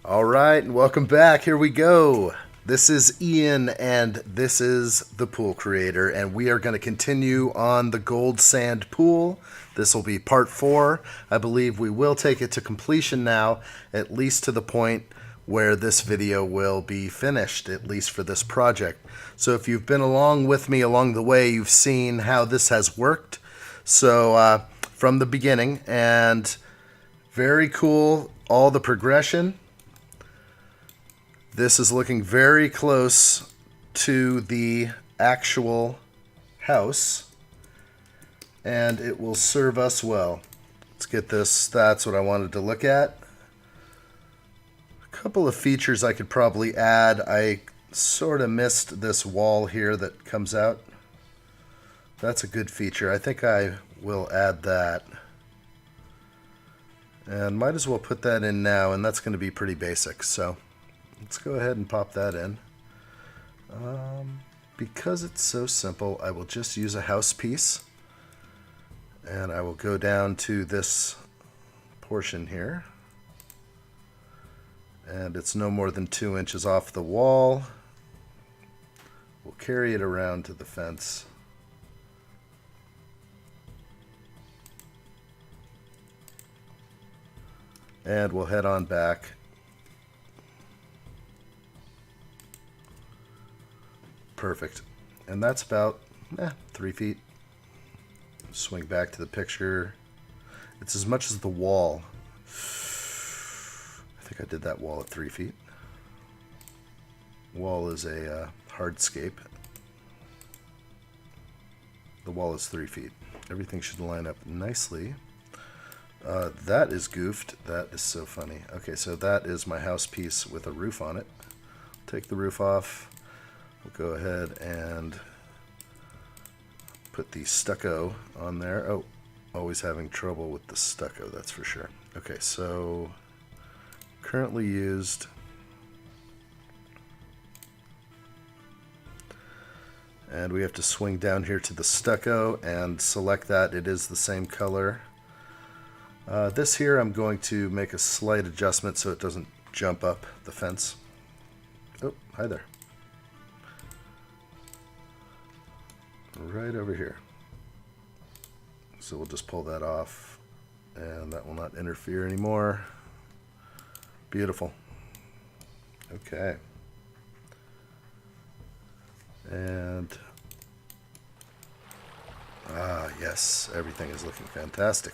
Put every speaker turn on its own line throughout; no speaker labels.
All right, and welcome back. Here we go. This is Ian, and this is the Pool Creator, and we are going to continue on the Goldsand pool. This will be part 4. I believe we will take it to completion now, at least to the point where this video will be finished, at least for this project. So if you've been along with me along the way, you've seen how this has worked. So from the beginning, and very cool, all the progression. This is looking very close to the actual house, and it will serve us well. Let's get this. That's what I wanted to look at. A couple of features I could probably add. I sort of missed this wall here that comes out. That's a good feature. I think I will add that. And might as well put that in now, and that's going to be pretty basic. So let's go ahead and pop that in. Because it's so simple, I will just use a house piece. And I will go down to this portion here. And it's no more than 2 inches off the wall. We'll carry it around to the fence. And we'll head on back. Perfect. And that's about 3 feet. Swing back to the picture. It's as much as the wall. I think I did that wall at 3 feet. Wall is a hardscape. The wall is 3 feet. Everything should line up nicely. That is goofed. That is so funny. Okay, so that is my house piece with a roof on it. Take the roof off. We'll go ahead and put the stucco on there. Oh, always having trouble with the stucco, that's for sure. Okay, so currently used. And we have to swing down here to the stucco and select that. It is the same color. This here I'm going to make a slight adjustment so it doesn't jump up the fence. Oh, hi there. Right over here. So we'll just pull that off, and that will not interfere anymore. Beautiful. Okay. And yes, everything is looking fantastic.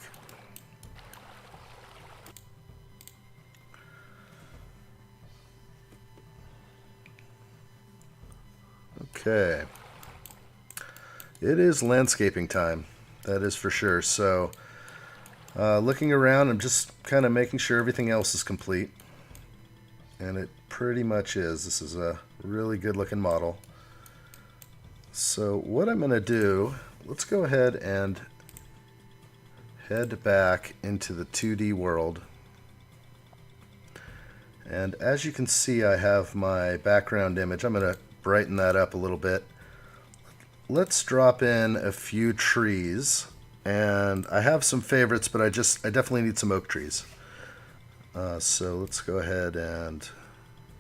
Okay. It is landscaping time, that is for sure. So looking around, I'm just kind of making sure everything else is complete. And it pretty much is. This is a really good looking model. So what I'm going to do, let's go ahead and head back into the 2D world. And as you can see, I have my background image. I'm going to brighten that up a little bit. Let's drop in a few trees, and I have some favorites, but I definitely need some oak trees. So let's go ahead and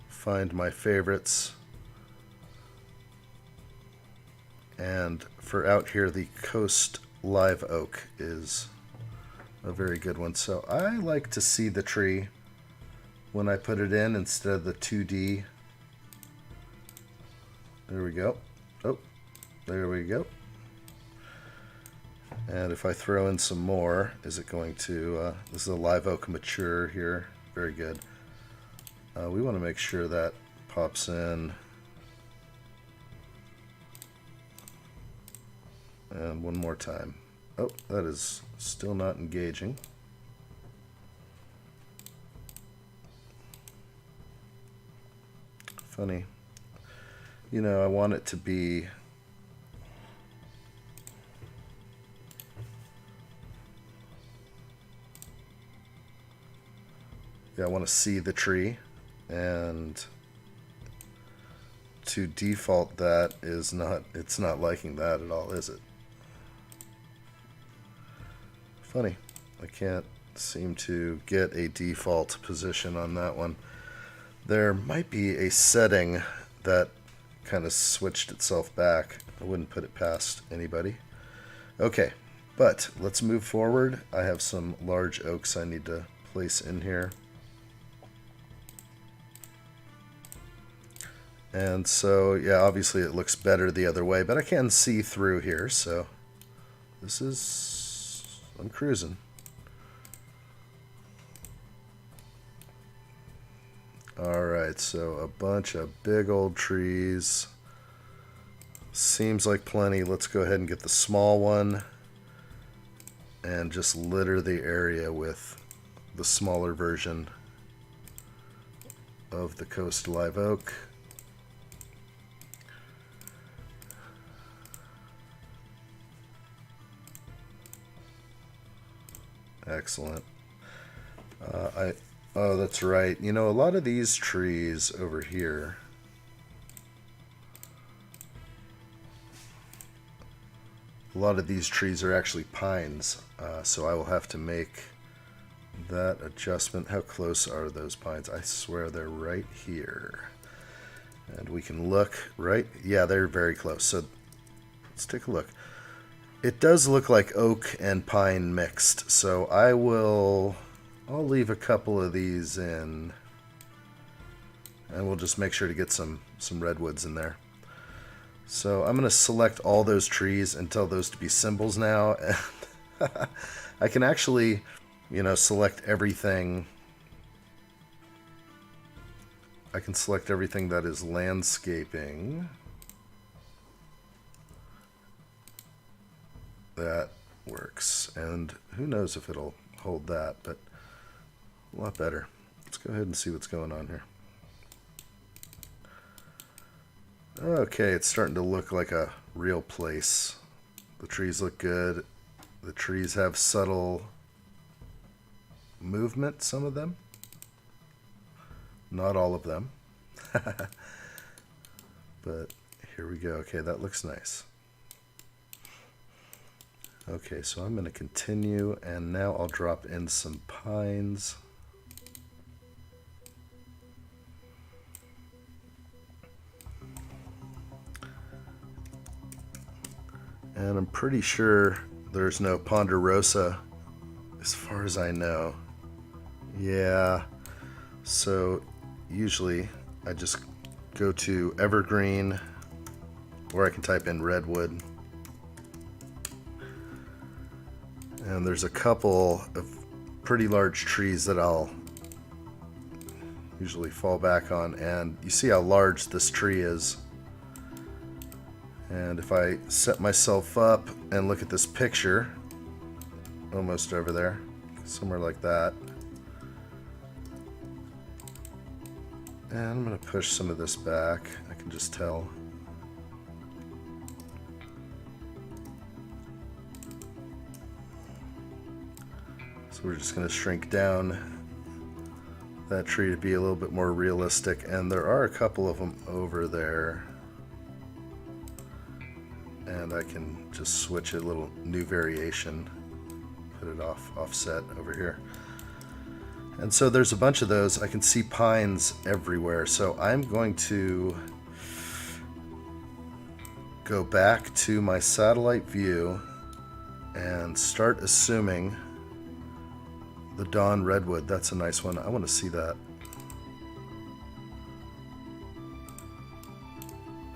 find my favorites. And for out here, the Coast Live Oak is a very good one. So I like to see the tree when I put it in instead of the 2D. There we go. Oh. There we go. And if I throw in some more, is it going to... this is a live oak mature here. Very good. We want to make sure that pops in. And one more time. Oh, that is still not engaging. Funny. You know, I want it to be... Yeah, I want to see the tree, and to default that is not, it's not liking that at all, is it? Funny, I can't seem to get a default position on that one. There might be a setting that kind of switched itself back. I wouldn't put it past anybody. Okay, but let's move forward. I have some large oaks I need to place in here. And so, yeah, obviously it looks better the other way, but I can see through here, so this is, I'm cruising. Alright, so a bunch of big old trees. Seems like plenty. Let's go ahead and get the small one and just litter the area with the smaller version of the Coast Live Oak. Excellent. Oh, that's right. You know, a lot of these trees over here, a lot of these trees are actually pines, so I will have to make that adjustment. How close are those pines? I swear they're right here. And we can look, right? Yeah, they're very close. So let's take a look. It does look like oak and pine mixed, so I'll leave a couple of these in, and we'll just make sure to get some redwoods in there. So I'm going to select all those trees and tell those to be symbols now. And I can actually, you know, select everything. I can select everything that is landscaping. That works. And who knows if it'll hold that, but a lot better. Let's go ahead and see what's going on here. Okay, it's starting to look like a real place. The trees look good. The trees have subtle movement, some of them. Not all of them. But here we go. Okay, that looks nice. Okay, so I'm going to continue, and now I'll drop in some pines. And I'm pretty sure there's no ponderosa as far as I know. Yeah, so usually I just go to evergreen, or I can type in redwood. And there's a couple of pretty large trees that I'll usually fall back on, and you see how large this tree is. And if I set myself up and look at this picture, almost over there, somewhere like that, and I'm going to push some of this back, I can just tell. So we're just going to shrink down that tree to be a little bit more realistic, and there are a couple of them over there. And I can just switch a little new variation, put it offset over here. And so there's a bunch of those. I can see pines everywhere. So I'm going to go back to my satellite view and start assuming the dawn redwood. That's a nice one. I want to see that.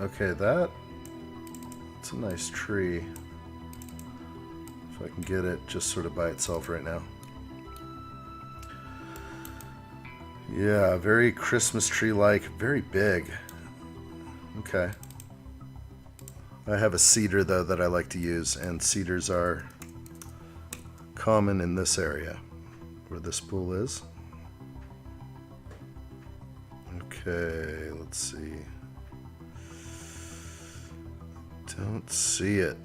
Okay, it's a nice tree. If I can get it just sort of by itself right now. Yeah, very Christmas tree-like, very big. Okay. I have a cedar though that I like to use, and cedars are common in this area where this pool is. Okay, let's see. Don't see it.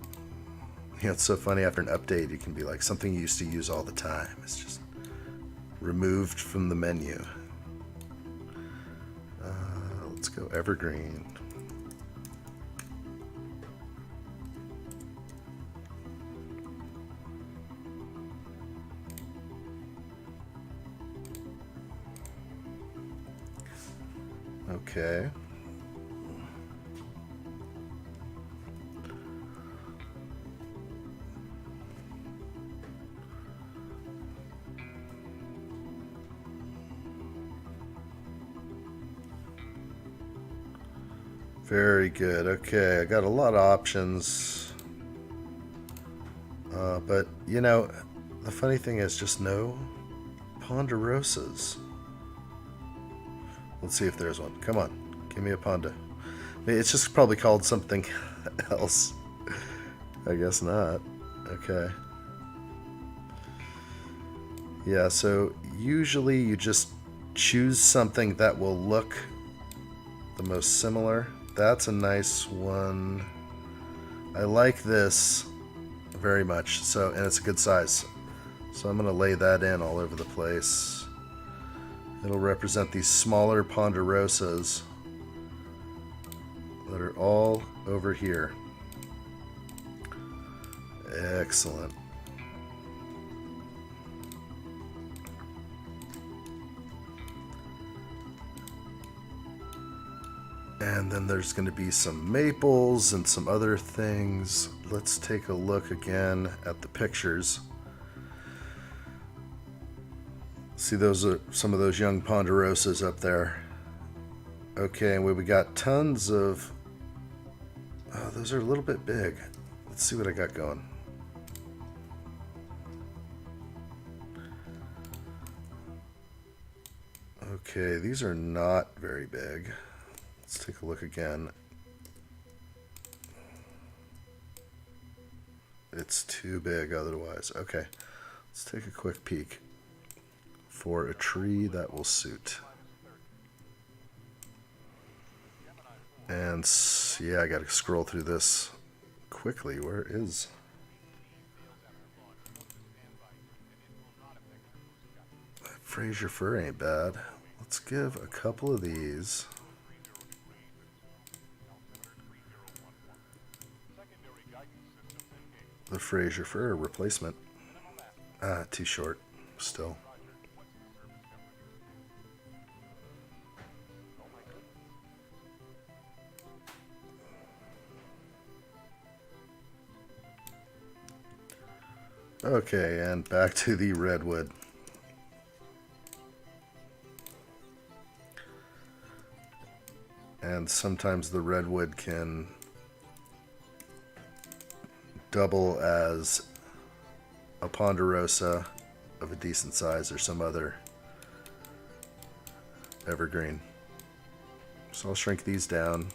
You know, it's so funny, after an update you can be like, something you used to use all the time, it's just removed from the menu. go evergreen. Okay. Very good. Okay, I got a lot of options. But, you know, the funny thing is just no ponderosas. Let's see if there's one. Come on, give me a ponda. It's just probably called something else. I guess not. Okay. Yeah, so usually you just choose something that will look the most similar. That's a nice one. I like this very much. So, and it's a good size. So I'm going to lay that in all over the place. It'll represent these smaller ponderosas that are all over here. Excellent. And then there's going to be some maples and some other things. Let's take a look again at the pictures. See, those are some of those young ponderosas up there. Okay, and we got tons of... Oh, those are a little bit big. Let's see what I got going. Okay, these are not very big. Let's take a look again. It's too big otherwise. Okay, let's take a quick peek for a tree that will suit. And yeah, I gotta scroll through this quickly. Where is... Fraser fir ain't bad. Let's give a couple of these. The Fraser fir replacement. Too short still. Okay, and back to the redwood. And sometimes the redwood can double as a ponderosa of a decent size or some other evergreen. So I'll shrink these down.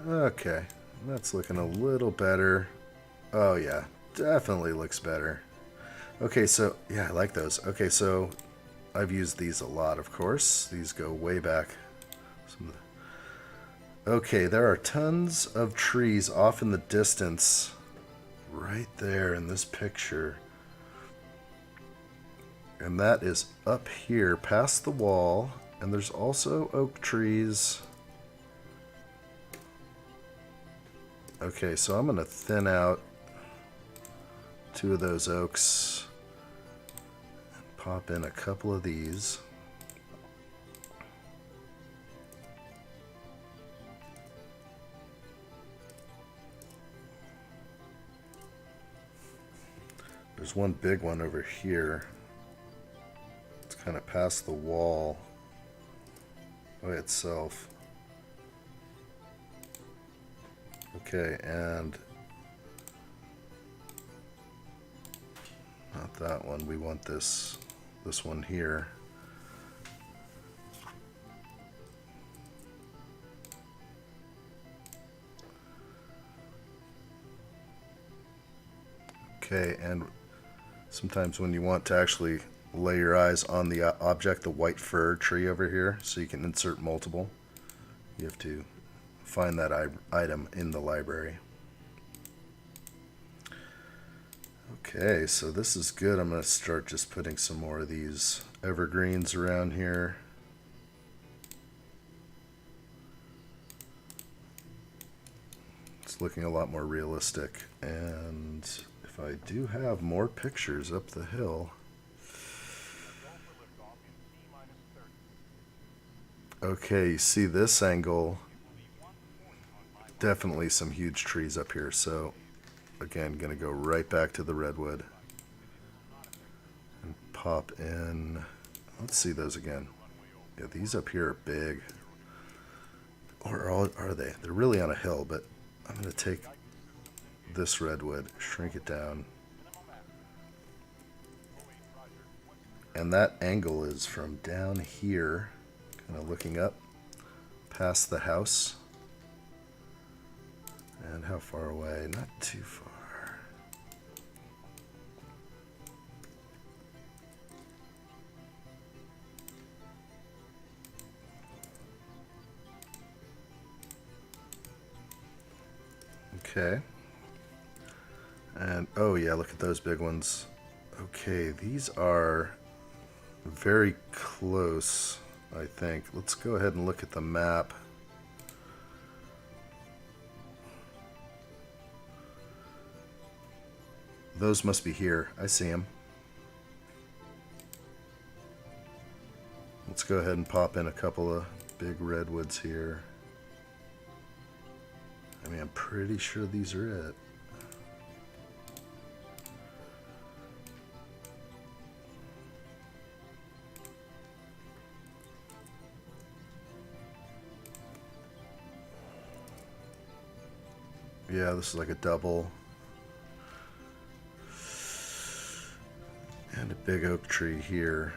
Okay, that's looking a little better. Oh yeah, definitely looks better. Okay, so yeah, I like those. Okay, so I've used these a lot, of course. These go way back. Okay, there are tons of trees off in the distance, right there in this picture. And that is up here, past the wall. And there's also oak trees. Okay, so I'm going to thin out two of those oaks and pop in a couple of these. There's one big one over here. It's kind of past the wall by itself. Okay, and not that one. We want this one here. Okay, and sometimes when you want to actually lay your eyes on the object, the white fir tree over here, so you can insert multiple, you have to find that item in the library. Okay, so this is good. I'm going to start just putting some more of these evergreens around here. It's looking a lot more realistic. And if I do have more pictures up the hill. Okay, you see this angle. Definitely some huge trees up here. So again, going to go right back to the redwood. And pop in. Let's see those again. Yeah, these up here are big. Or are they? They're really on a hill, but I'm going to take this redwood, shrink it down. And that angle is from down here, kind of looking up past the house. And how far away? Not too far. Okay. And oh yeah, look at those big ones. Okay, these are very close, I think. Let's go ahead and look at the map. Those must be here. I see them. Let's go ahead and pop in a couple of big redwoods here. I mean, I'm pretty sure these are it. Yeah, this is like a double. And a big oak tree here.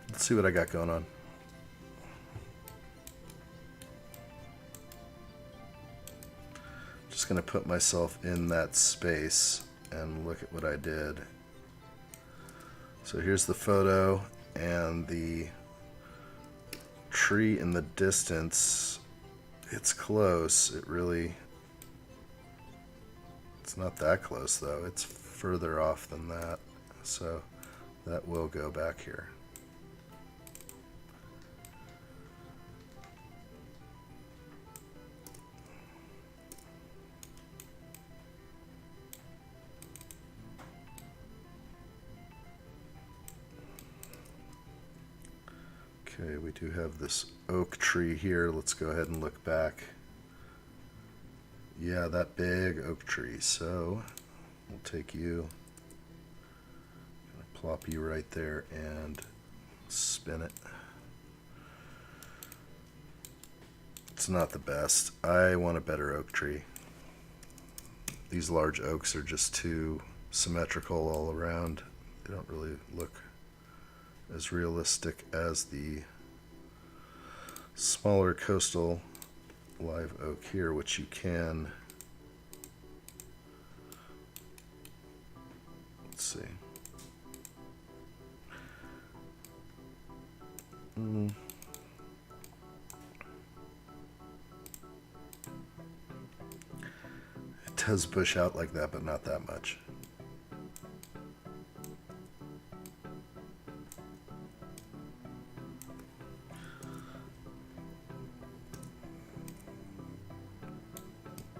Let's see what I got going on. Just going to put myself in that space and look at what I did. So here's the photo and the tree in the distance. It's close. It's not that close though. It's further off than that. So that will go back here. Okay, we do have this oak tree here. Let's go ahead and look back. Yeah, that big oak tree. So we'll take you, plop you right there and spin it. It's not the best. I want a better oak tree. These large oaks are just too symmetrical all around. They don't really look as realistic as the smaller coastal live oak here, which you can, let's see. It does bush out like that, but not that much.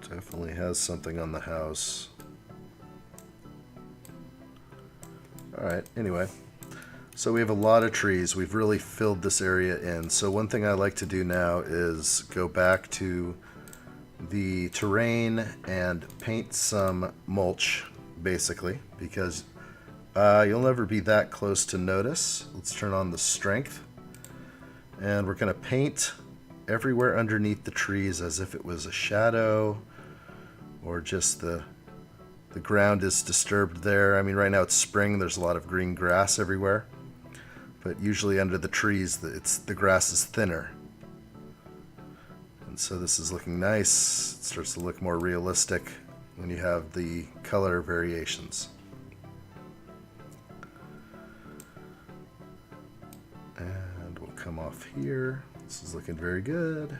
Definitely has something on the house. Alright, anyway. So we have a lot of trees. We've really filled this area in. So one thing I like to do now is go back to the terrain and paint some mulch, basically, because you'll never be that close to notice. Let's turn on the strength. And we're going to paint everywhere underneath the trees as if it was a shadow, or just the ground is disturbed there. I mean, right now it's spring, there's a lot of green grass everywhere, but usually under the trees the grass is thinner. And so this is looking nice. It starts to look more realistic when you have the color variations. And we'll come off here. This is looking very good.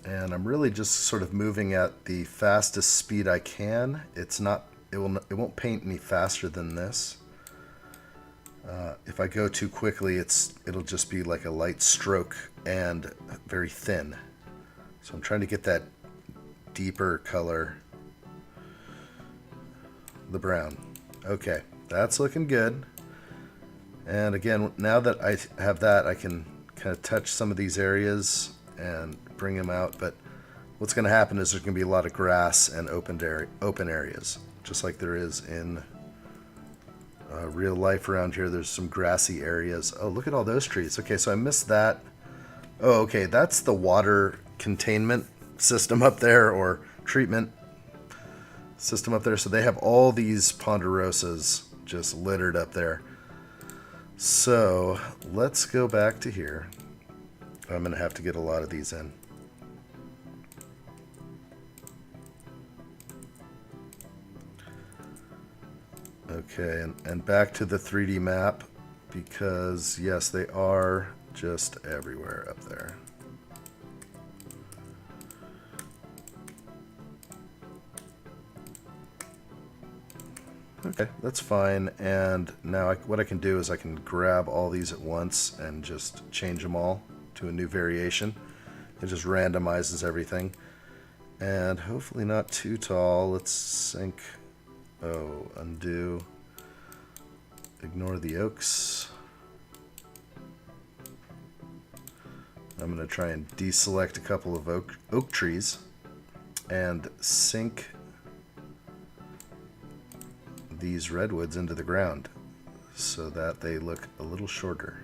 And I'm really just sort of moving at the fastest speed I can. It won't paint any faster than this. If I go too quickly, it'll just be like a light stroke and very thin. So I'm trying to get that deeper color, the brown. Okay, that's looking good. And again, now that I have that, I can kind of touch some of these areas and bring them out. But what's going to happen is there's going to be a lot of grass and open areas, just like there is in real life around here. There's some grassy areas. Oh, look at all those trees. Okay, so I missed that. Oh, okay, that's the water containment system up there, or treatment system up there. So they have all these ponderosas just littered up there. So let's go back to here. I'm going to have to get a lot of these in. Okay, and back to the 3D map, because yes, they are just everywhere up there. Okay, that's fine. And now what I can do is I can grab all these at once and just change them all to a new variation. It just randomizes everything. And hopefully not too tall. Let's sync. Oh, undo. Ignore the oaks. I'm going to try and deselect a couple of oak trees and sink these redwoods into the ground so that they look a little shorter.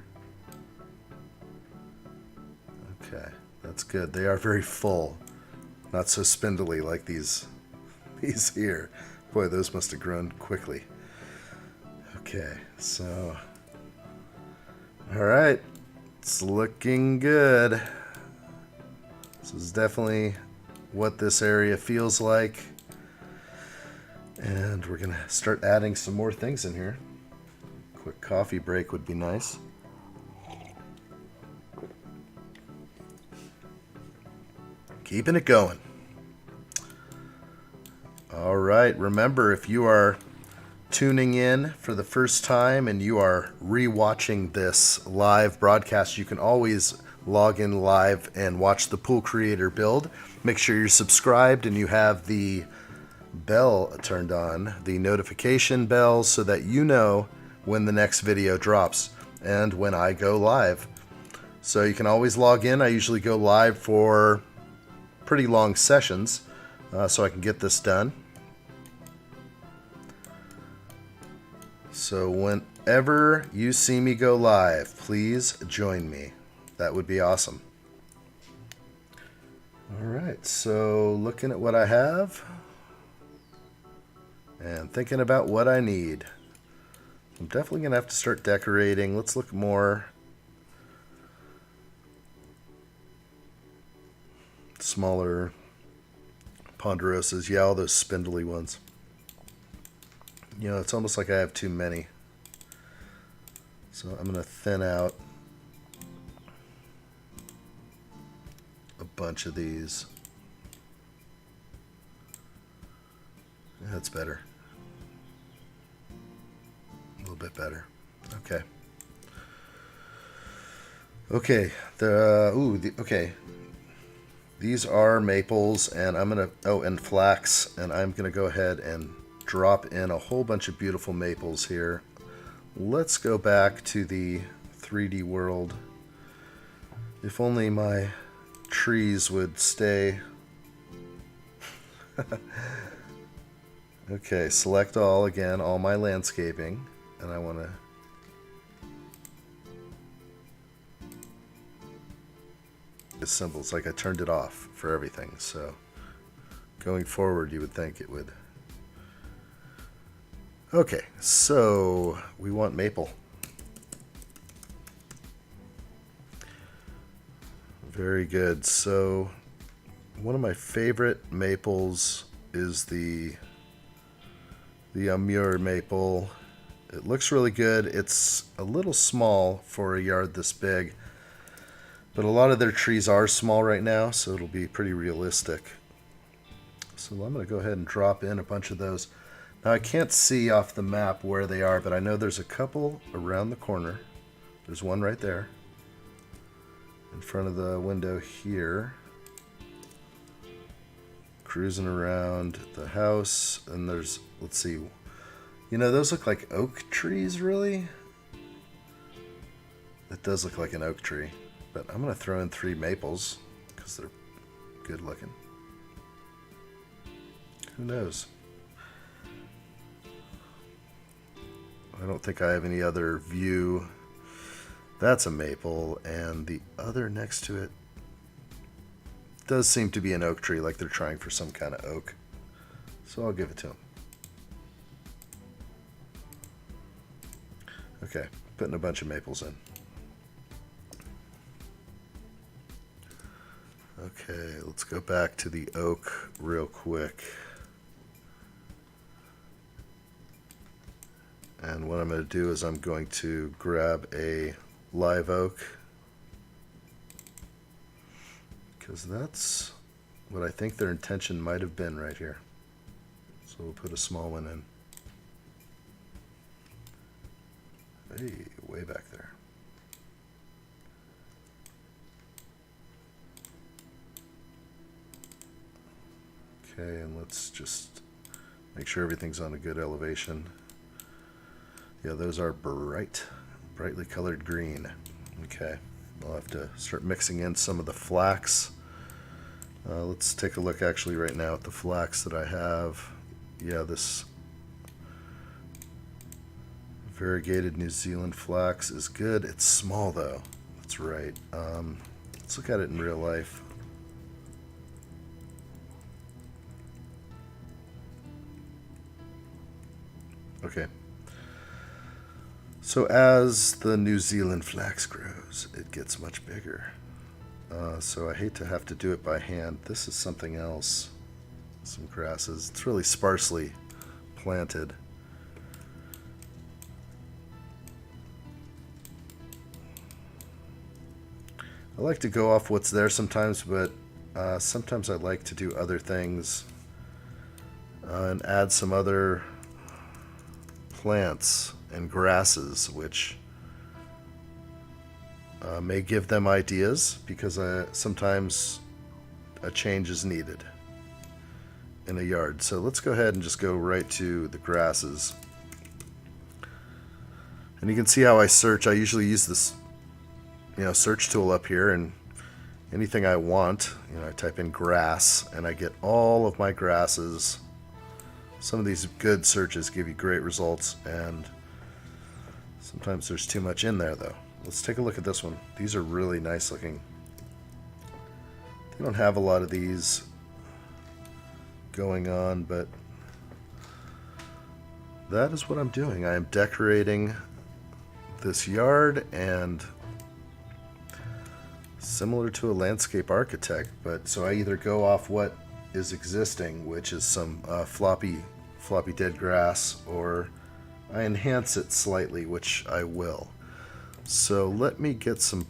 Okay, that's good. They are very full, not so spindly like these here. Boy, those must have grown quickly. Okay, so all right, it's looking good. This is definitely what this area feels like. And we're going to start adding some more things in here. Quick coffee break would be nice. Keeping it going. All right, remember, if you are tuning in for the first time and you are re-watching this live broadcast, you can always log in live and watch the Pool Creator build. Make sure you're subscribed and you have the bell turned on, the notification bell, so that you know when the next video drops and when I go live. So you can always log in. I usually go live for pretty long sessions, so I can get this done. So whenever you see me go live, please join me. That would be awesome. All right, so looking at what I have and thinking about what I need. I'm definitely going to have to start decorating. Let's look more smaller ponderosas. Yeah, all those spindly ones. You know, it's almost like I have too many. So I'm going to thin out a bunch of these. That's better. A little bit better. Okay. Okay. Okay. These are maples, and I'm gonna and flax, and I'm gonna go ahead and drop in a whole bunch of beautiful maples here. Let's go back to the 3D world. If only my trees would stay. Okay, select all again, all my landscaping, and I want to the symbols, like I turned it off for everything, so going forward you would think it would. Okay, so we want maple. Very good. So one of my favorite maples is the Amur maple. It looks really good. It's a little small for a yard this big, But a lot of their trees are small right now, so it'll be pretty realistic. So I'm going to go ahead and drop in a bunch of those. Now I can't see off the map where they are, but I know there's a couple around the corner. There's one right there in front of the window here, cruising around the house. And there's, let's see, you know, those look like oak trees, really? It does look like an oak tree, but I'm going to throw in 3 maples because they're good looking. Who knows? I don't think I have any other view. That's a maple, and the other next to it does seem to be an oak tree, like they're trying for some kind of oak. So I'll give it to them. Okay, putting a bunch of maples in. Okay, let's go back to the oak real quick. And what I'm going to do is I'm going to grab a live oak, because that's what I think their intention might have been right here. So we'll put a small one in. Hey, way back there. Okay, and let's just make sure everything's on a good elevation. Yeah, those are brightly colored green. Okay, I'll have to start mixing in some of the flax. Let's take a look actually right now at the flax that I have. Yeah, this variegated New Zealand flax is good. It's small though. That's right. Let's look at it in real life. Okay. So as the New Zealand flax grows, it gets much bigger. So I hate to have to do it by hand. This is something else. Some grasses. It's really sparsely planted. I like to go off what's there sometimes, but sometimes I like to do other things and add some other plants and grasses, which may give them ideas, because sometimes a change is needed in a yard. So let's go ahead and just go right to the grasses. And you can see how I search. I usually use this, search tool up here, and anything I want, I type in grass and I get all of my grasses. Some of these good searches give you great results, and sometimes there's too much in there though. Let's take a look at this one. These are really nice looking. They don't have a lot of these going on, but that is what I'm doing. I am decorating this yard, and similar to a landscape architect, but so I either go off what is existing, which is some floppy dead grass, or I enhance it slightly, which I will. So let me get some,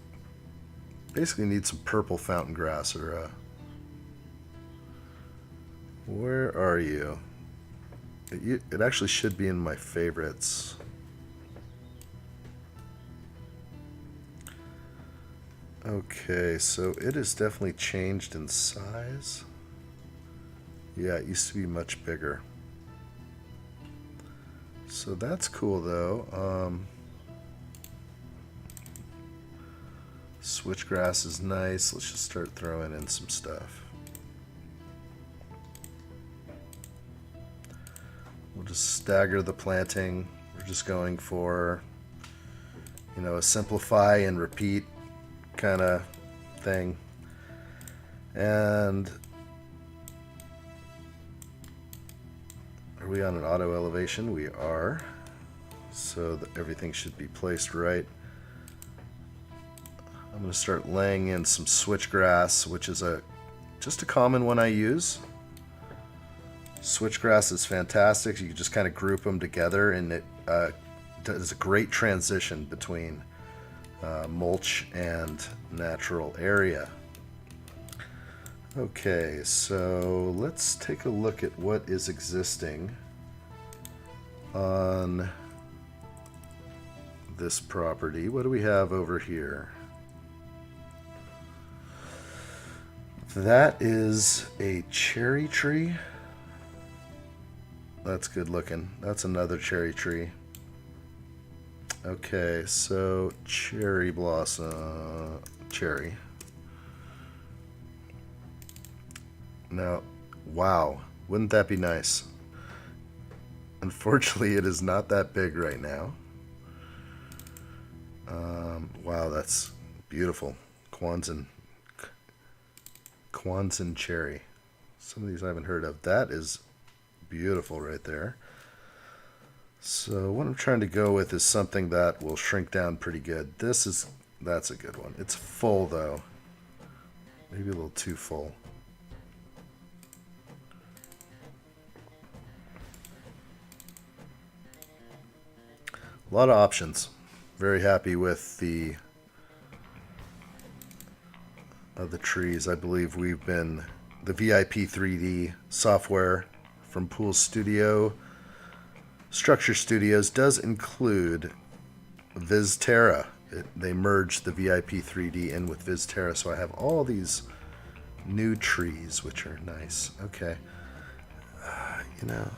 basically need some purple fountain grass, or where are you? It actually should be in my favorites. Okay, so it has definitely changed in size. Yeah, it used to be much bigger. So that's cool though. Switchgrass is nice. Let's just start throwing in some stuff. We'll just stagger the planting. We're just going for, a simplify and repeat kind of thing. And are we on an auto elevation? We are. So that everything should be placed right. I'm going to start laying in some switchgrass, which is just a common one I use. Switchgrass is fantastic. You can just kind of group them together, and it does a great transition between mulch and natural area. Okay, so let's take a look at what is existing on this property. What do we have over here? That is a cherry tree. That's good looking. That's another cherry tree. Okay, so cherry blossom, cherry. Now, wow, wouldn't that be nice? Unfortunately, it is not that big right now. Wow, that's beautiful. Kwanzaa cherry. Some of these I haven't heard of. That is beautiful right there. So what I'm trying to go with is something that will shrink down pretty good. That's a good one. It's full though. Maybe a little too full. A lot of options. Very happy with the trees. I believe we've been the VIP 3D software from Pool Studio Structure Studios does include Vizterra. They merged the VIP 3D in with Vizterra, so I have all these new trees, which are nice. Okay, you know,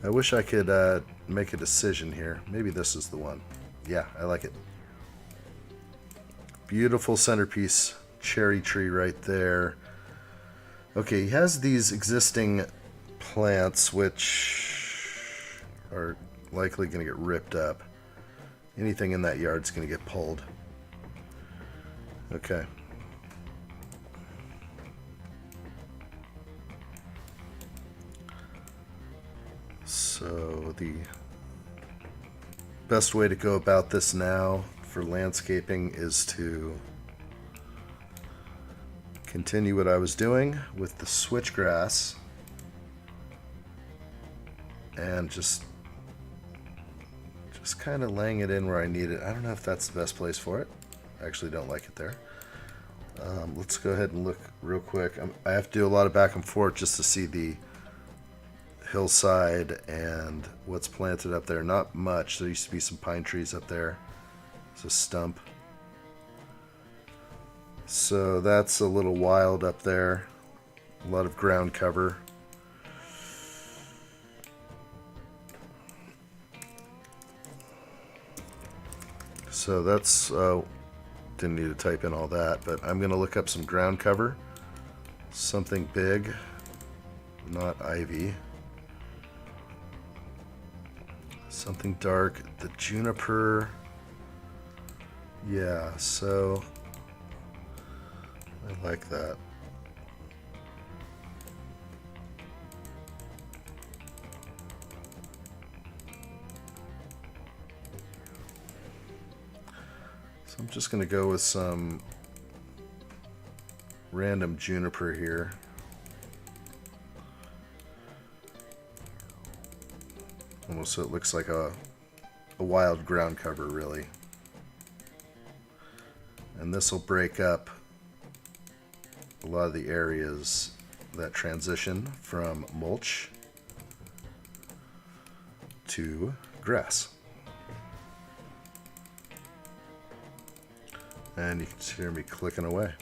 I wish I could make a decision here. Maybe this is the one. Yeah, I like it. Beautiful centerpiece cherry tree right there. Okay, he has these existing plants which are likely going to get ripped up. Anything in that yard's going to get pulled. Okay. So the best way to go about this now for landscaping is to continue what I was doing with the switchgrass and just kind of laying it in where I need it. I don't know if that's the best place for it. I actually don't like it there. Let's go ahead and look real quick. I have to do a lot of back and forth just to see the hillside and what's planted up there. Not much. There used to be some pine trees up there. It's a stump. So that's a little wild up there. A lot of ground cover. So that's, didn't need to type in all that, but I'm going to look up some ground cover. Something big, not ivy. Something dark, the juniper. Yeah, so I like that. So I'm just going to go with some random juniper here. Almost so it looks like a wild ground cover, really. And this will break up a lot of the areas that transition from mulch to grass. And you can just hear me clicking away.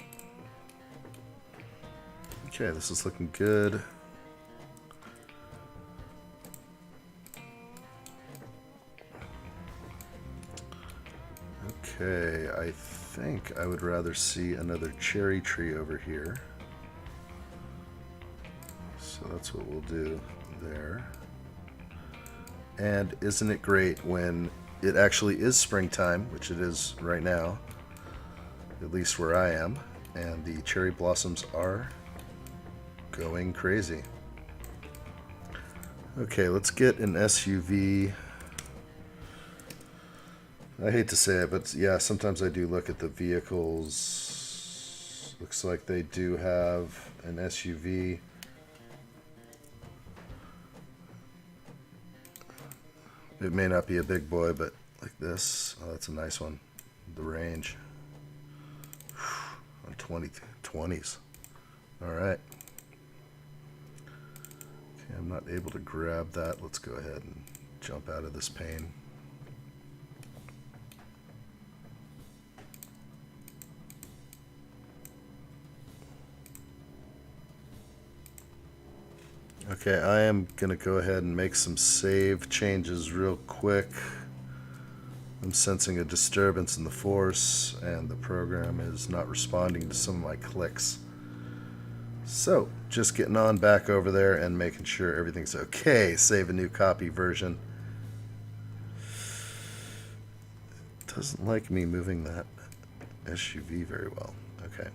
Okay, this is looking good. Okay, I think I would rather see another cherry tree over here. So that's what we'll do there. And isn't it great when it actually is springtime, which it is right now, at least where I am, and the cherry blossoms are going crazy. Okay, let's get an SUV. I hate to say it, but yeah, sometimes I do look at the vehicles. Looks like they do have an SUV. It may not be a big boy, but like this. Oh, that's a nice one. The range. On 20s. All right. Okay, I'm not able to grab that. Let's go ahead and jump out of this pane. Okay, I am going to go ahead and make some save changes real quick. I'm sensing a disturbance in the force, and the program is not responding to some of my clicks. So, just getting on back over there and making sure everything's okay. Save a new copy version. It doesn't like me moving that SUV very well. Okay.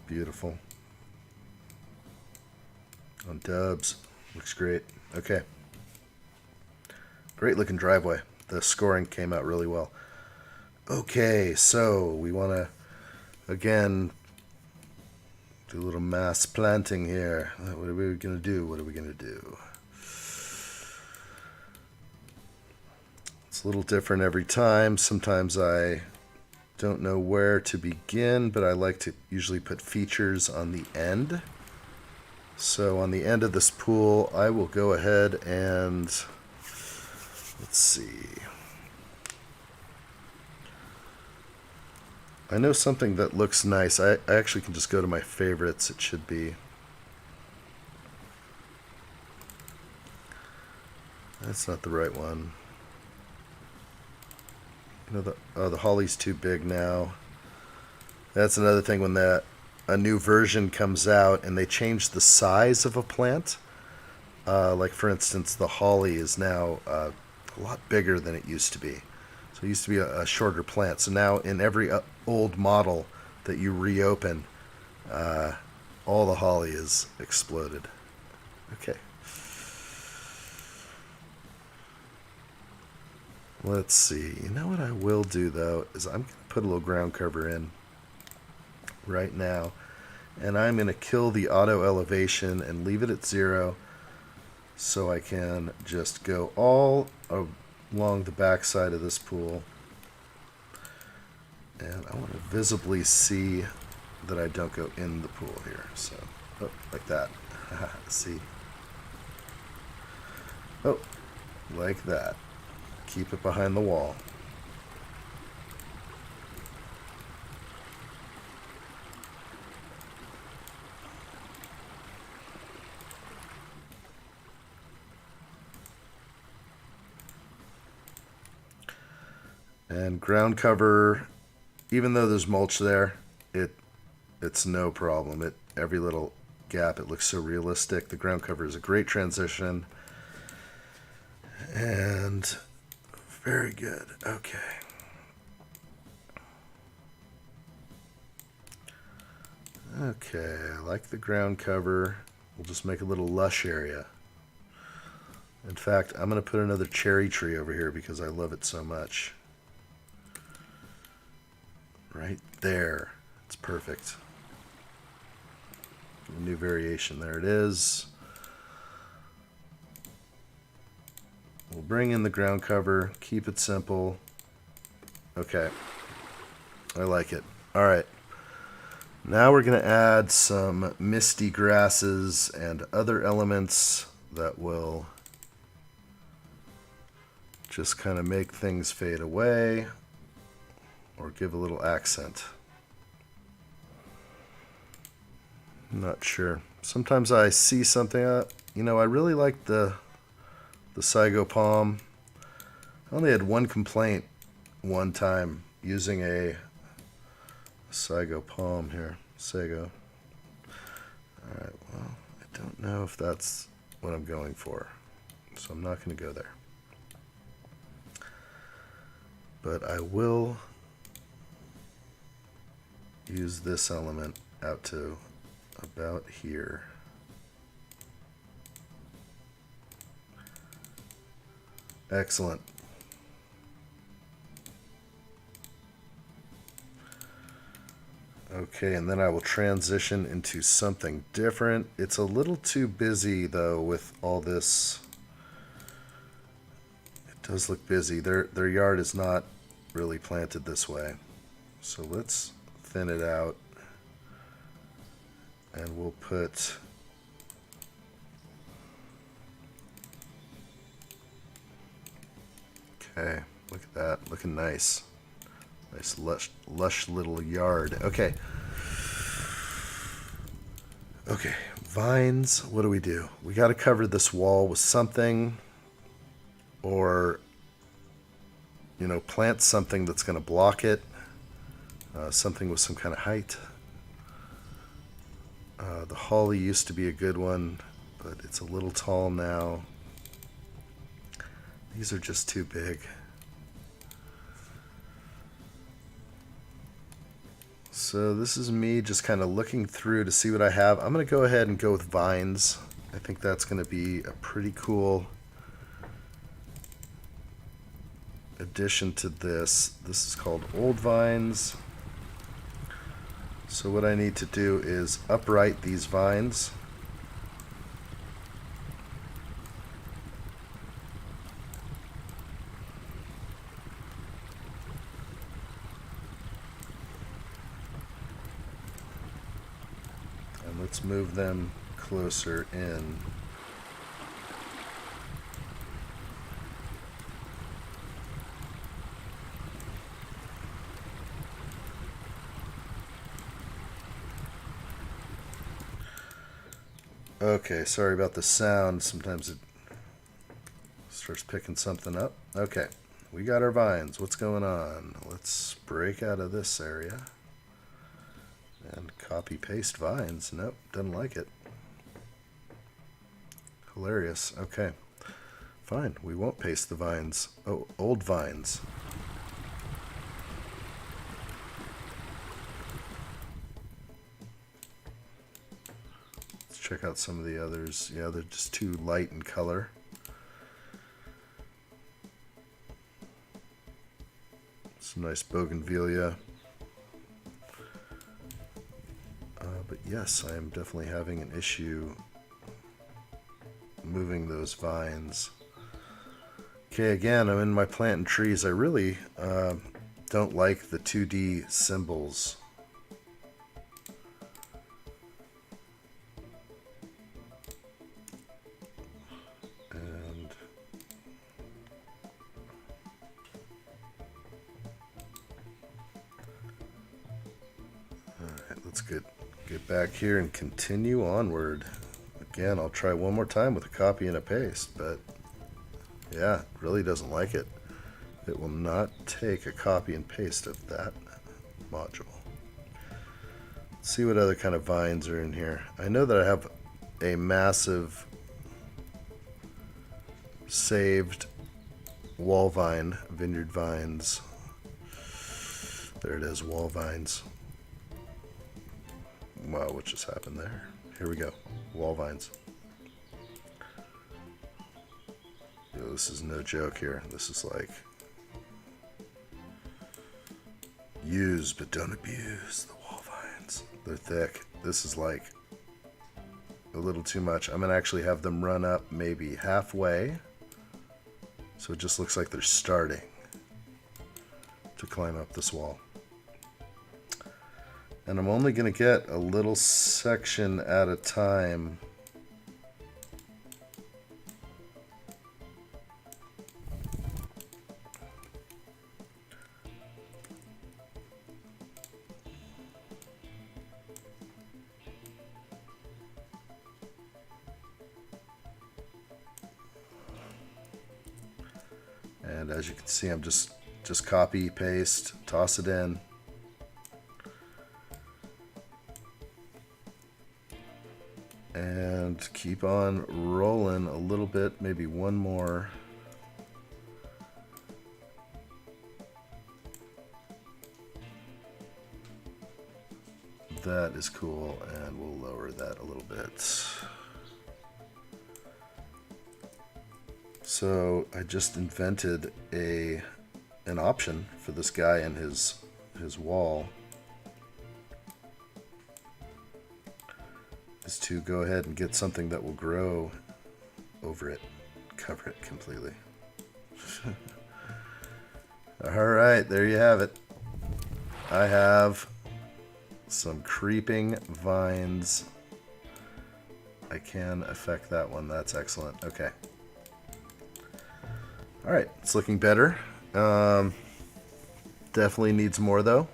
Beautiful. On dubs. Looks great. Okay. Great looking driveway. The scoring came out really well. Okay, so we want to, again, do a little mass planting here. What are we going to do? What are we going to do? It's a little different every time. Sometimes I don't know where to begin, but I like to usually put features on the end. So on the end of this pool, I will go ahead and, let's see. I know something that looks nice. I actually can just go to my favorites. It should be. That's not the right one. You know, the holly's too big now. That's another thing when a new version comes out and they change the size of a plant. Like for instance, the holly is now a lot bigger than it used to be. So it used to be a shorter plant. So now in every old model that you reopen, all the holly is exploded. Okay. Let's see. You know what I will do though is I'm going to put a little ground cover in right now, and I'm going to kill the auto elevation and leave it at 0 so I can just go all along the back side of this pool, and I want to visibly see that I don't go in the pool here. So, oh, like that. See? Oh, like that. Keep it behind the wall. And ground cover, even though there's mulch there, it's no problem. Every little gap, it looks so realistic. The ground cover is a great transition. And very good. Okay. Okay, I like the ground cover. We'll just make a little lush area. In fact, I'm going to put another cherry tree over here because I love it so much. Right there. It's perfect. A new variation. There it is. We'll bring in the ground cover. Keep it simple. Okay. I like it. All right. Now we're going to add some misty grasses and other elements that will just kind of make things fade away or give a little accent. I'm not sure. Sometimes I see something, I really like the sago palm. I only had one complaint one time using a sago palm here. Sago. Alright, well, I don't know if that's what I'm going for, so I'm not going to go there. But I will use this element out to about here. Excellent. Okay, and then I will transition into something different. It's a little too busy, though, with all this. It does look busy. Their yard is not really planted this way. So let's thin it out. And we'll put... Okay, look at that. Looking nice. Nice, lush little yard. Okay. Okay, vines. What do? We got to cover this wall with something, or, you know, plant something that's going to block it. Something with some kind of height. The holly used to be a good one, but it's a little tall now. These are just too big. So this is me just kind of looking through to see what I have. I'm going to go ahead and go with vines. I think that's going to be a pretty cool addition to this. This is called old vines. So what I need to do is upright these vines. And let's move them closer in. Okay, sorry about the sound. Sometimes it starts picking something up. Okay, we got our vines. What's going on? Let's break out of this area. And copy paste vines. Nope, doesn't like it. Hilarious. Okay, fine. We won't paste the vines. Oh, old vines. Check out some of the others. Yeah, they're just too light in color. Some nice bougainvillea. But yes, I am definitely having an issue moving those vines. Okay, again, I'm in my plant and trees. I really don't like the 2D symbols. Let's get back here and continue onward. Again, I'll try one more time with a copy and a paste, but yeah, it really doesn't like it. It will not take a copy and paste of that module. Let's see what other kind of vines are in here. I know that I have a massive saved wall vine, vineyard vines. There it is, wall vines. Wow, what just happened there? Here we go. Wall vines. Yo, this is no joke here. This is like use but don't abuse the wall vines. They're thick. This is like a little too much. I'm gonna actually have them run up maybe halfway, so it just looks like they're starting to climb up this wall. And I'm only going to get a little section at a time. And as you can see, I'm just copy, paste, toss it in. And keep on rolling a little bit, maybe one more. That is cool, and we'll lower that a little bit. So I just invented an option for this guy and his wall. is to go ahead and get something that will grow over it, cover it completely. Alright, there you have it. I have some creeping vines. I can affect that one. That's excellent. Okay. Alright, it's looking better. Definitely needs more though.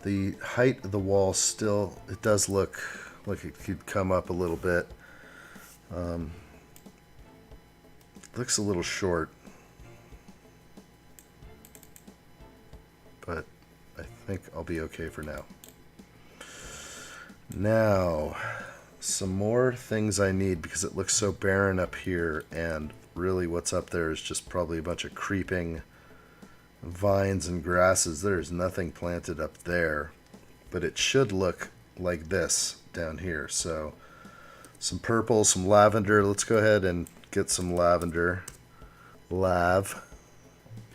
The height of the wall still, it does look like it could come up a little bit. Looks a little short. But I think I'll be okay for now. Now, some more things I need because it looks so barren up here, and really what's up there is just probably a bunch of creeping vines and grasses. There's nothing planted up there, but it should look like this down here. So some purple, some lavender. Let's go ahead and get some lavender. Lav.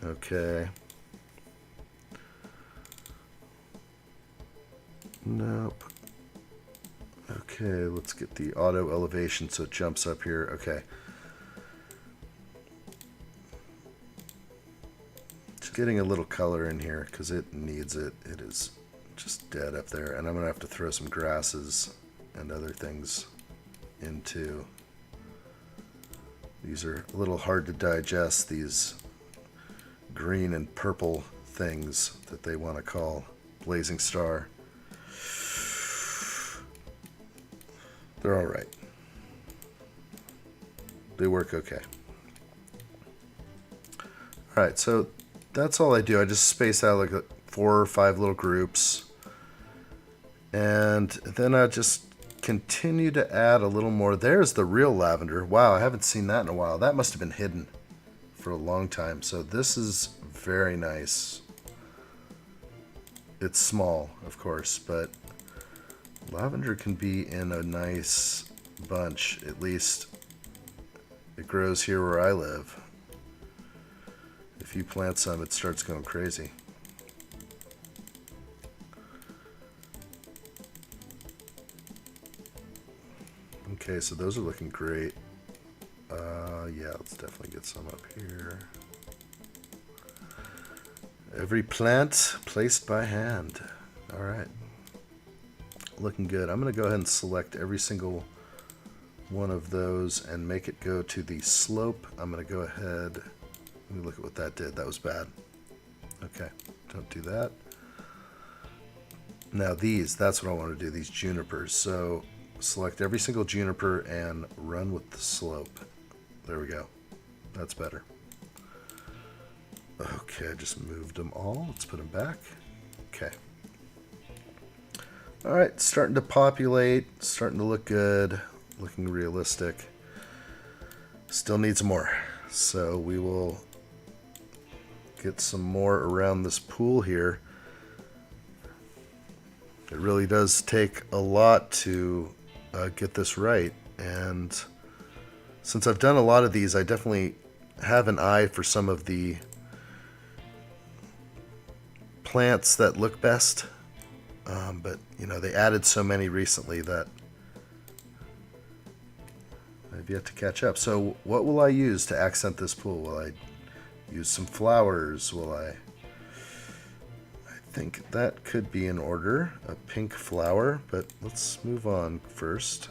Okay. Nope. Okay, let's get the auto elevation so it jumps up here. Okay. Just getting a little color in here because it needs it. It is just dead up there. And I'm going to have to throw some grasses and other things into. These are a little hard to digest, these green and purple things that they want to call Blazing Star. They're all right. They work okay. All right, so that's all I do. I just space out like 4 or 5 little groups. And then I just continue to add a little more. There's the real lavender. Wow, I haven't seen that in a while. That must have been hidden for a long time. So this is very nice. It's small, of course, but lavender can be in a nice bunch. At least it grows here where I live. If you plant some, it starts going crazy. Okay, so those are looking great. Yeah, let's definitely get some up here. Every plant placed by hand. All right. Looking good. I'm going to go ahead and select every single one of those and make it go to the slope. I'm going to go ahead. Let me look at what that did. That was bad. Okay, don't do that. Now these, that's what I want to do, these junipers. So select every single juniper and run with the slope. There we go. That's better. Okay, I just moved them all. Let's put them back. Okay. Alright, starting to populate, starting to look good, looking realistic. Still needs more. So we will get some more around this pool here. It really does take a lot to get this right, and since I've done a lot of these, I definitely have an eye for some of the plants that look best. But, you know, they added so many recently that I've yet to catch up. So what will I use to accent this pool? Will I use some flowers? Will I think that could be in order. A pink flower, but let's move on first.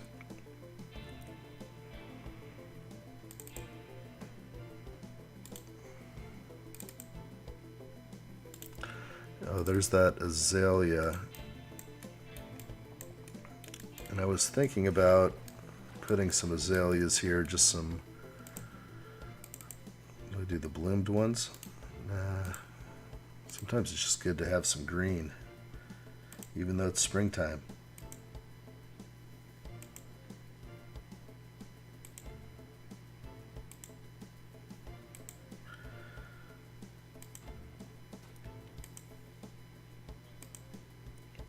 Oh, there's that azalea. And I was thinking about putting some azaleas here, just some. Do I do the bloomed ones? Nah. Sometimes it's just good to have some green, even though it's springtime.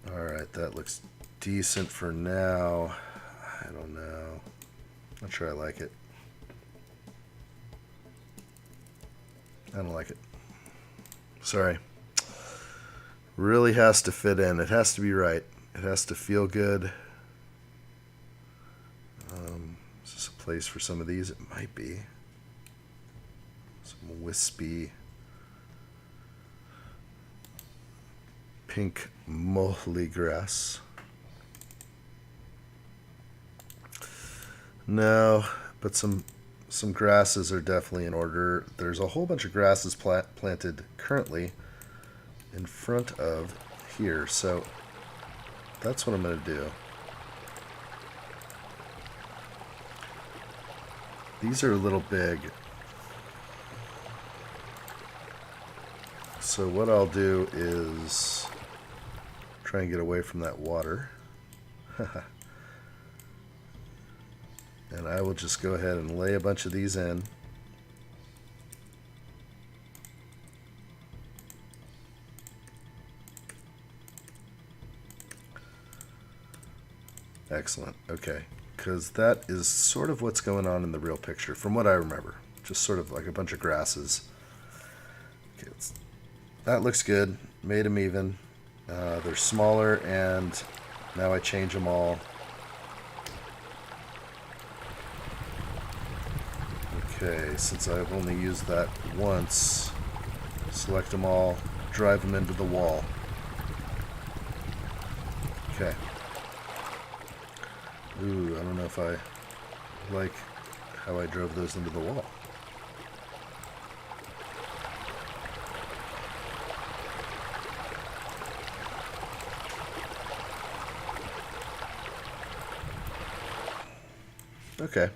Alright, that looks decent for now. I don't know. Not sure I like it. I don't like it. Sorry. Really has to fit in. It has to be right. It has to feel good. Is this a place for some of these? It might be. Some wispy pink moly grass. No, but some grasses are definitely in order. There's a whole bunch of grasses planted currently in front of here, so that's what I'm going to do. These are a little big, so what I'll do is try and get away from that water. And I will just go ahead and lay a bunch of these in. Excellent. Okay. Because that is sort of what's going on in the real picture, from what I remember. Just sort of like a bunch of grasses. Okay, that looks good. Made them even. They're smaller, and now I change them all. Okay, since I've only used that once, select them all, drive them into the wall. Okay. Ooh, I don't know if I like how I drove those into the wall. Okay.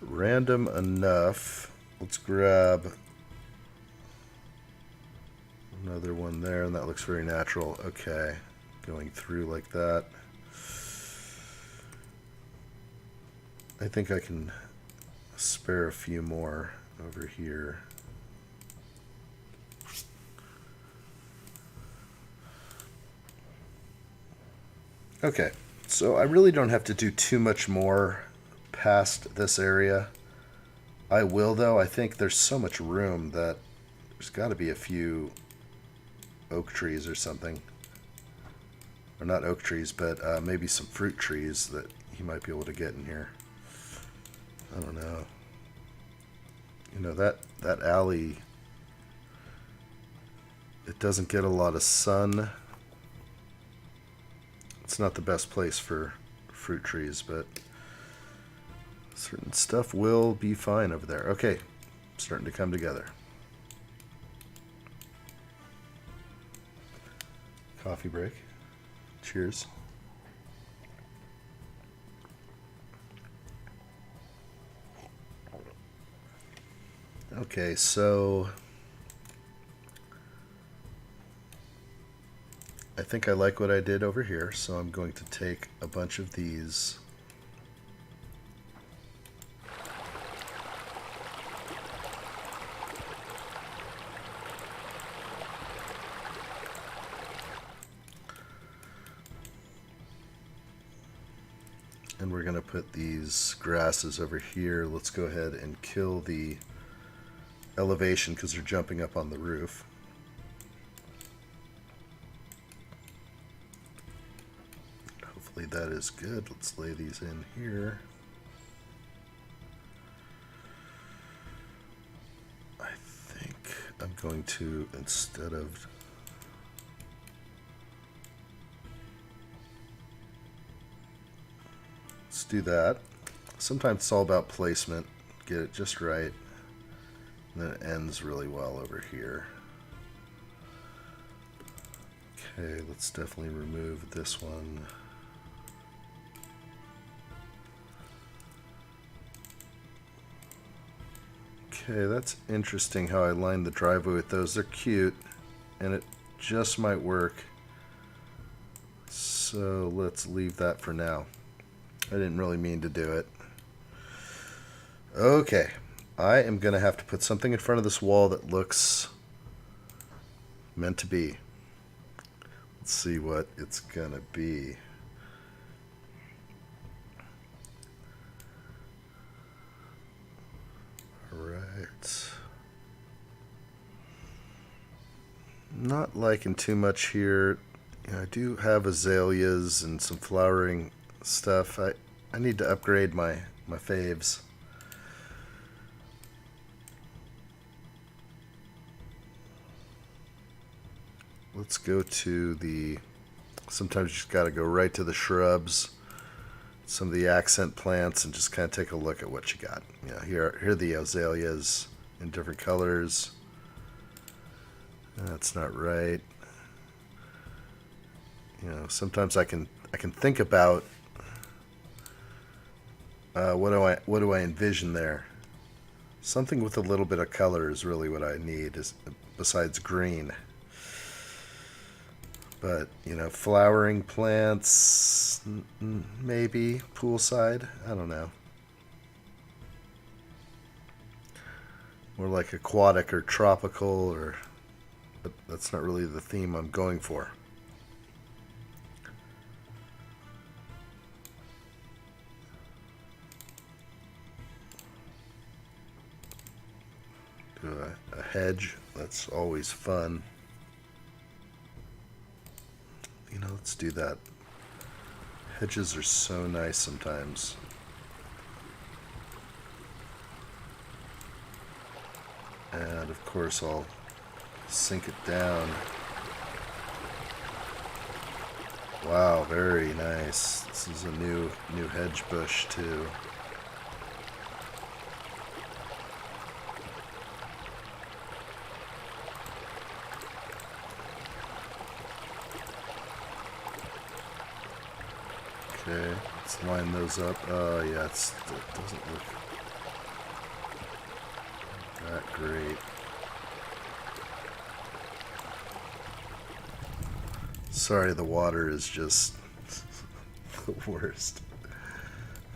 Random enough. Let's grab another one there, and that looks very natural. Okay. Going through like that. I think I can spare a few more over here. Okay, so I really don't have to do too much more past this area. I will, though. I think there's so much room that there's got to be a few oak trees or something. Or not oak trees, but maybe some fruit trees that he might be able to get in here. I don't know. You know, that alley, it doesn't get a lot of sun. It's not the best place for fruit trees, but certain stuff will be fine over there. Okay, starting to come together. Coffee break. Cheers. Okay, so I think I like what I did over here, so I'm going to take a bunch of these. And we're going to put these grasses over here. Let's go ahead and kill the elevation because they're jumping up on the roof. Hopefully that is good. Let's lay these in here. I think I'm going to, instead of let's do that. Sometimes it's all about placement. Get it just right. And then it ends really well over here. Okay, let's definitely remove this one. Okay, that's interesting how I lined the driveway with those. They're cute, and it just might work. So let's leave that for now. I didn't really mean to do it. Okay, I am going to have to put something in front of this wall that looks meant to be. Let's see what it's going to be. Alright. Not liking too much here. Yeah, I do have azaleas and some flowering stuff. I need to upgrade my faves. Let's go to the... Sometimes you just got to go right to the shrubs, some of the accent plants, and just kind of take a look at what you got. Yeah, here are the azaleas in different colors. That's not right. You know, sometimes I can think about what do I envision there. Something with a little bit of color is really what I need, is besides green. But, you know, flowering plants, maybe poolside. I don't know. More like aquatic or tropical, but that's not really the theme I'm going for. Do a hedge. That's always fun. You know, let's do that. Hedges are so nice sometimes. And of course I'll sink it down. Wow, very nice. This is a new hedge bush too. Okay, let's line those up. Oh yeah, it doesn't look that great. Sorry, the water is just the worst.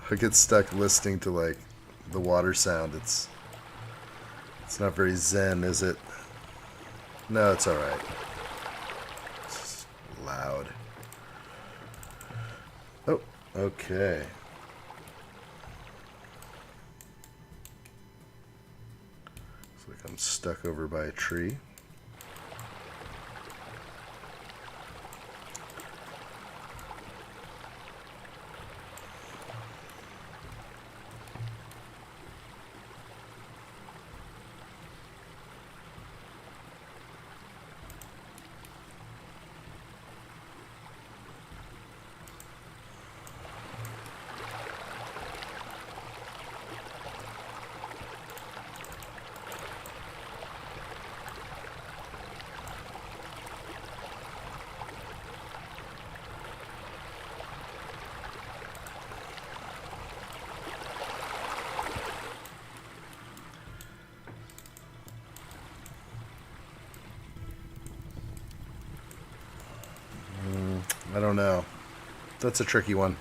I get stuck listening to like the water sound. It's not very zen, is it? No, it's alright. It's loud. Oh, okay. Looks like I'm stuck over by a tree. I don't know. That's a tricky one.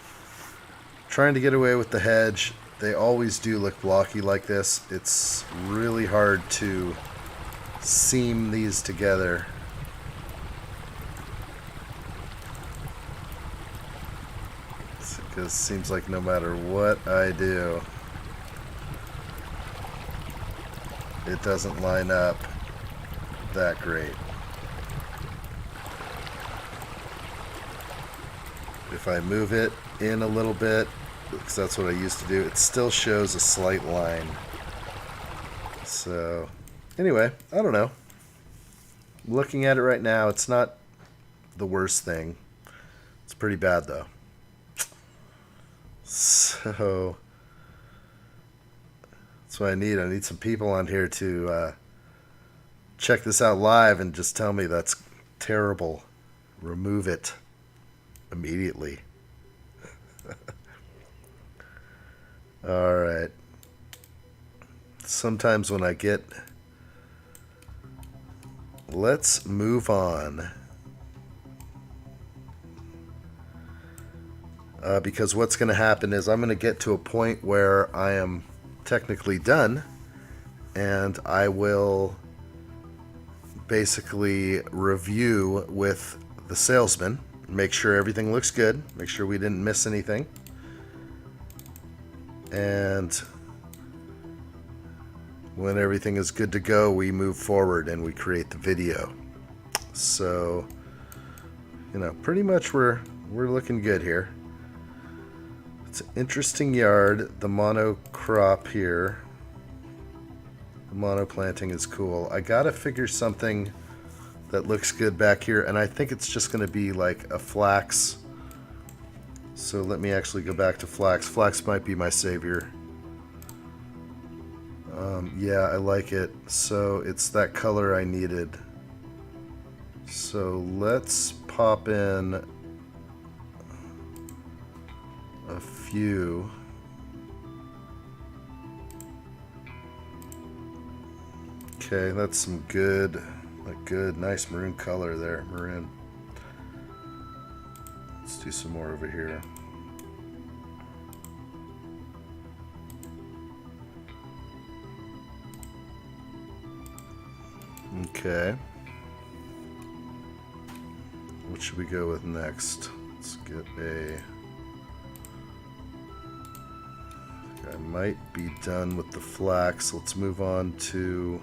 Trying to get away with the hedge. They always do look blocky like this. It's really hard to seam these together. Because it seems like no matter what I do, it doesn't line up that great. If I move it in a little bit, because that's what I used to do, it still shows a slight line. So, anyway, I don't know. Looking at it right now, it's not the worst thing. It's pretty bad, though. So, that's what I need. I need some people on here to check this out live and just tell me that's terrible. Remove it immediately. Alright. Sometimes when I get... Let's move on. Because what's going to happen is I'm going to get to a point where I am technically done, and I will basically review with the salesman, make sure everything looks good, make sure we didn't miss anything, and when everything is good to go, we move forward and we create the video. So you know, pretty much we're looking good here. It's an interesting yard. The monocrop here, the mono planting is cool. I gotta figure something that looks good back here, and I think it's just gonna be like a flax. So let me actually go back to flax. Flax might be my savior. Yeah, I like it. So it's that color I needed. So let's pop in a few. Okay, that's some good, nice maroon color there. Maroon. Let's do some more over here. Okay. What should we go with next? Let's get a... I might be done with the flax. Let's move on to...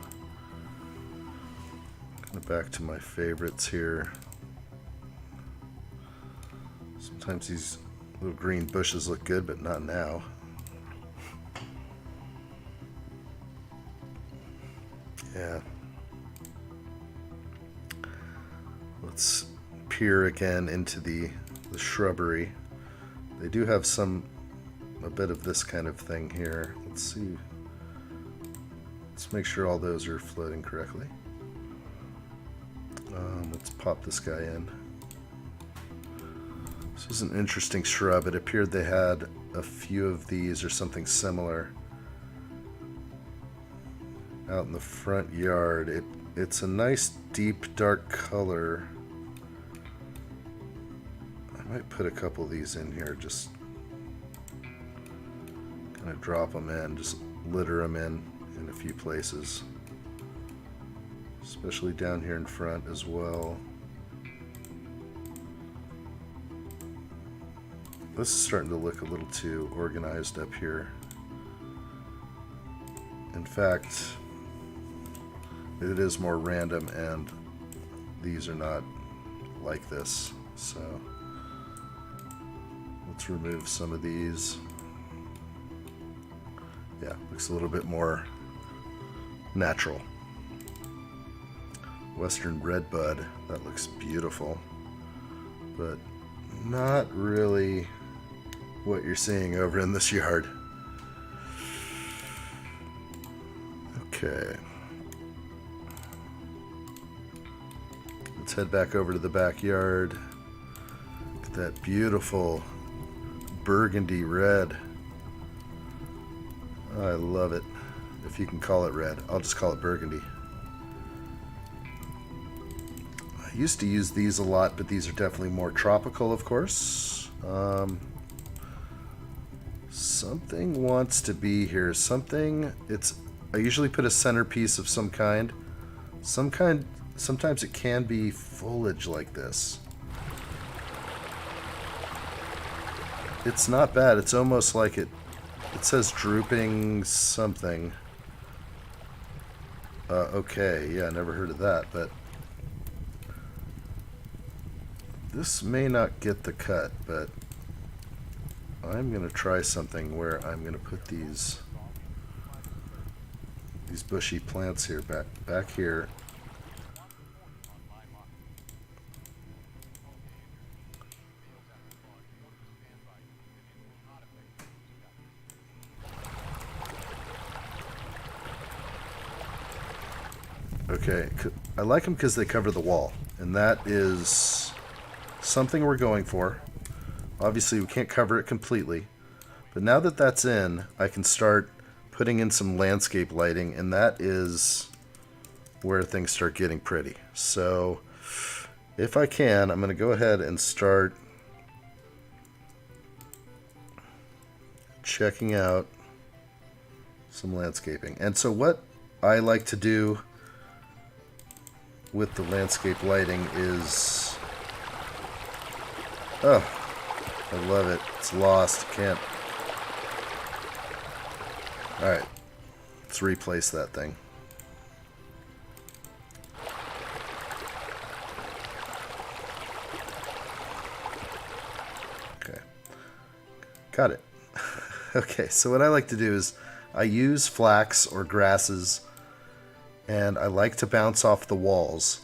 kind of back to my favorites here. Sometimes these little green bushes look good, but not now. Yeah. Let's peer again into the shrubbery. They do have a bit of this kind of thing here. Let's see. Let's make sure all those are floating correctly. Let's pop this guy in. This is an interesting shrub. It appeared they had a few of these or something similar out in the front yard. It's a nice deep dark color. I might put a couple of these in here, just kind of drop them in, just litter them in a few places, especially down here in front as well. This is starting to look a little too organized up here. In fact, it is more random, and these are not like this, so let's remove some of these. Yeah, looks a little bit more natural. Western redbud, that looks beautiful, but not really what you're seeing over in this yard. Okay. Let's head back over to the backyard. Look at that beautiful burgundy red. I love it. If you can call it red, I'll just call it burgundy. I used to use these a lot, but these are definitely more tropical, of course. Something wants to be here. I usually put a centerpiece of some kind. Sometimes it can be foliage like this. It's not bad. It's almost like it says drooping something. Okay, yeah, never heard of that, but this may not get the cut, but I'm gonna try something where I'm gonna put these bushy plants here back here. Okay, I like them because they cover the wall, and that is something we're going for. Obviously, we can't cover it completely, but now that that's in, I can start putting in some landscape lighting, and that is where things start getting pretty. So, if I can, I'm going to go ahead and start checking out some landscaping. And so what I like to do with the landscape lighting is... Oh, I love it. It's lost. Can't... Alright. Let's replace that thing. Got it. Okay, so what I like to do is I use flax or grasses, and I like to bounce off the walls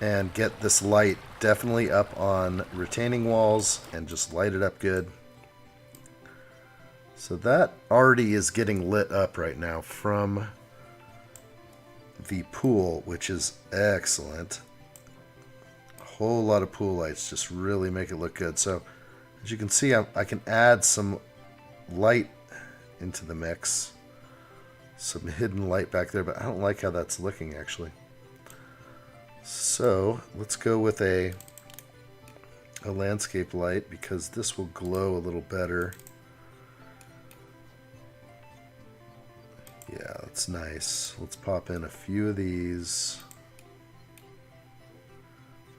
and get this light definitely up on retaining walls and just light it up good. So that already is getting lit up right now from the pool, which is excellent. A whole lot of pool lights just really make it look good. So as you can see, I can add some light into the mix. Some hidden light back there, but I don't like how that's looking actually. So let's go with a landscape light because this will glow a little better. Yeah, that's nice. Let's pop in a few of these.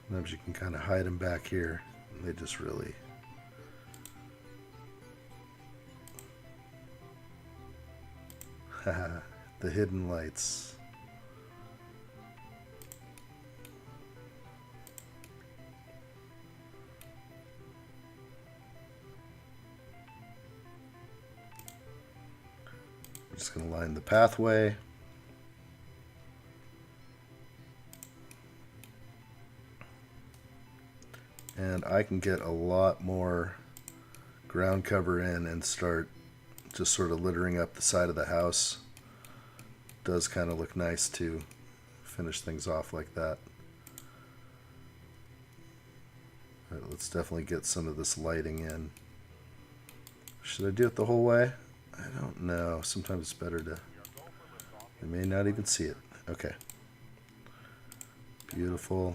Sometimes you can kind of hide them back here. They just really... Haha, the hidden lights. I'm just going to line the pathway. And I can get a lot more ground cover in and start just sort of littering up the side of the house. Does kind of look nice to finish things off like that. All right, let's definitely get some of this lighting in. Should I do it the whole way? I don't know. Sometimes it's better to... You may not even see it. Okay. Beautiful.